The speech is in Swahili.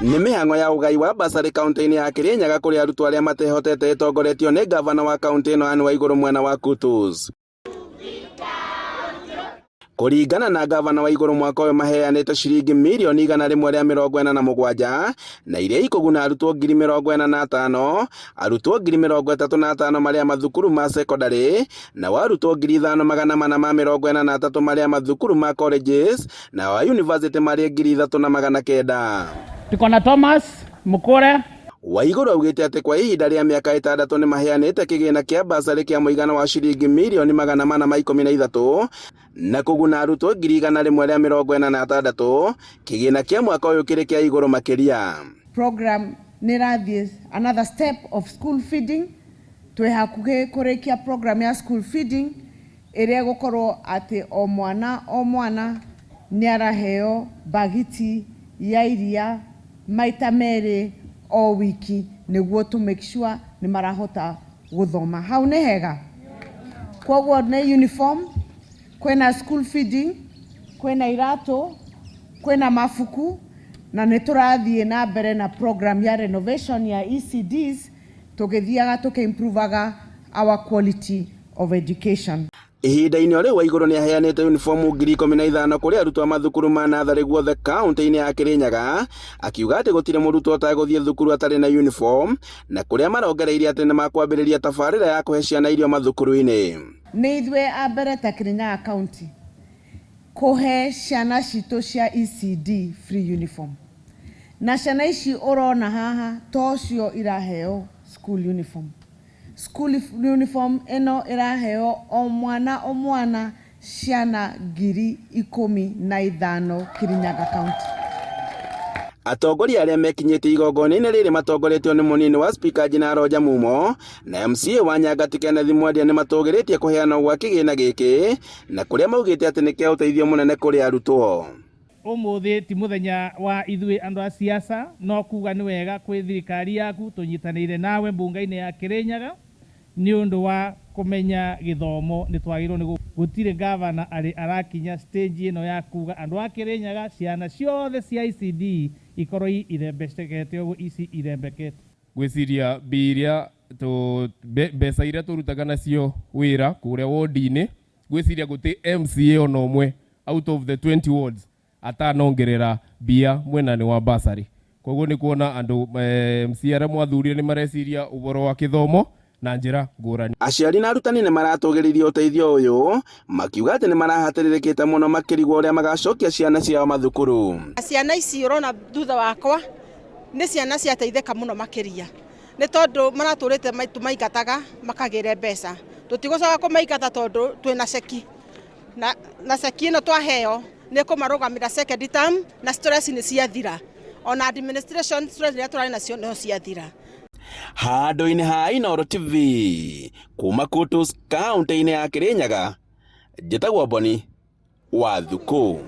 Nĩ mĩhang'o ya ũgai wa basarĩ kaunti-inĩ ya Kirinyaga kũrĩ arutwo arĩa matehotete ĩtongoretio nĩ gavana wa kaunti ĩno Anne Waigũrũ mwena wa Kutus. Kũringana na gavana Waigũrũ mwaka ũyũ maheanĩte ciringi mirioni 147 na iria ikũguna arutwo 45,000, arutwo 35,000 marĩa mathukuru ma secondary na arutwo 5,443 marĩa mathukuru ma colleges na wa university marĩ 3,900. Tuko na Thomas Mukure. Waigũrũ augĩte atĩ kwa ihinda rĩa mĩaka 6 nĩ maheanĩte kĩgĩna kĩa basarĩ kĩa mũigana wa ciringi mirioni 413 na kũguna arutwo 146, kĩgĩna kĩa mwaka ũyũ kĩrĩ kĩa igũrũ makĩria. Program nĩrathiĩ another step of school feeding. Twĩ hakuhĩ kũrĩkia program ya school feeding ĩrĩa gũkorwo atĩ o mwana nĩaraheo bagiti ya iria maita merĩ o wiki nĩguo to make sure nĩ marahota gũthoma. Hau nĩ hega. Koguo nĩ uniform, kwĩna school feeding, kwĩna iratũ, kwĩna mabuku, na nĩ tũrathiĩ na mbere na program ya renovation ya ECDs tũgĩthiaga tũkĩimprovaga our quality of education. Ihinda-inĩ o rĩu Waigũrũ nĩ aheanĩte uniform 15,000 kũrĩ arutwo a mathukuru ma natharĩ guothe kaunti-inĩ ya Kirinyaga, akiuga atĩ gũtirĩ mũrutwo ũtagũthiĩ thukuru atarĩ na uniform, na kũrĩa marongereire atĩ nĩ makwambĩrĩria tabarĩra ya kũhe ciana irio mathukuru-inĩ. Nĩ ithuĩ a mbere ta Kirinyaga County kũhe ciana citũ cia ECD free uniform, na ciana ici ũrona haha tocio iraheo school uniform. School uniform eno iraheo o mwana ciana 15,000 Kirinyaga County. Atongoria arĩa mekinyĩte igongona-inĩ rĩrĩ matongoretio nĩ mũnini wa speaker Njina Roger Mumo na MCA wa Nyangati Kenneth Mwandia nĩ matũgĩrĩtie kũheana gwa kĩgĩna gĩkĩ na kũrĩa maugĩte atĩ nĩ kĩa ũteithio mũnene kũrĩ arutwo. Ũmũthĩ ti mũthenya wa ithuĩ andũ a siasa, no kuga nĩ wega kwĩ thirikari yaku tũnyitanĩire nawe mbunge-inĩ ya Kirinyaga nĩ ũndũ wa kũmenya gĩthomo nĩ twagĩrĩirwo nĩ gũtirĩ gavana arĩ arakinya stage ĩno ya kuga andũ a Kirinyaga ciana ciothe cia ECD ikorwo irembekete ũguo ici irembekete. Gwĩciria biria mbeca iria tũrutaga nacio wĩra kũrĩa ward-inĩ, gwĩciria gũtĩ MCA ona ũmwe out of the 20 wards atanongerera bia mwena-inĩ wa basarĩ. Koguo nĩ kuona andũ MCA arĩa mwathurire nĩ mareciria ũhoro wa gĩthomo na njĩra ngũrani. Aciari na arutani nĩ maratũgĩririe ũteithio ũyũ, makiuga atĩ nĩ marahatĩrĩrĩkĩte mũno makĩrigwo ũrĩa magacokia ciana ciao mathukuru. Ciana ici ũrona thutha wakwa nĩ ciana ciateithĩka mũno makĩria, nĩ tondũ maratũrĩte maingataga makagĩre mbeca. Tũtigũcoka kũmaingata tondũ twĩna ceki, na ceki ĩno twaheo nĩ kũmarũgamĩra second term na stress nĩ ciathira, ona administration stress iria tũrarĩ nacio no ciathira. Handũ-inĩ ha Inooro TV kuma Kutus kaunti-inĩ ya Kirinyaga, njĩtagwo Boni Wathuku.